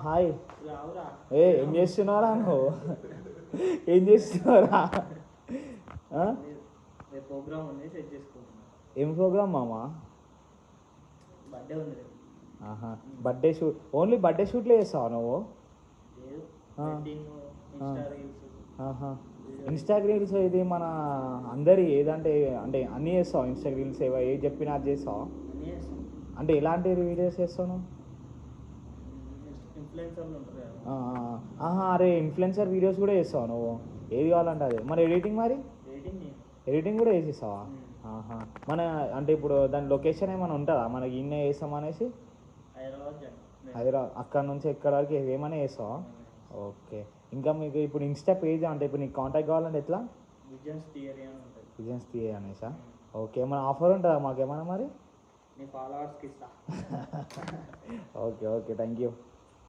Hi. ఏం చేస్తున్నారా నువ్వు? ఏం చేస్తున్నారా? ప్రోగ్రామ్ ఉంది, సెట్ చేసుకుంటున్నా. ఏం ప్రోగ్రామ్ మామ? బర్త్డే ఉంది. Birthday shoot. ఓన్లీ బర్త్డే షూట్లే చేస్తావా నువ్వు? ఇన్స్టా రీల్స్ ఇది మన అందరి ఏదంటే అంటే అన్నీ చేస్తావు? ఇన్స్టా రీల్స్ ఏది చెప్పినా అది చేస్తావా? అంటే ఎలాంటి వీడియోస్ చేస్తావు? అరే ఇన్ఫ్లుయెన్సర్ వీడియోస్ కూడా చేస్తావు నువ్వు? ఏది కావాలంటే అది. మరి ఎడిటింగ్ ఎడిటింగ్ కూడా చేసేస్తావా? మన అంటే ఇప్పుడు దాని లొకేషన్ ఏమైనా ఉంటుందా మనకి ఇన్నే చేస్తాం అనేసి? హైదరాబాద్ అక్కడ నుంచి ఎక్కడ వరకు ఏమైనా చేస్తావా? ఓకే. ఇంకా మీకు ఇప్పుడు ఇన్స్టా పేజ్ అంటే ఇప్పుడు నీకు కాంటాక్ట్ కావాలంటే ఎట్లా? విజన్స్ థియరీ అనేసా? ఓకే. ఏమైనా ఆఫర్ ఉంటుందా మాకేమైనా మరి? ఫాలోవర్స్కి ఇస్తా. Okay okay, thank you.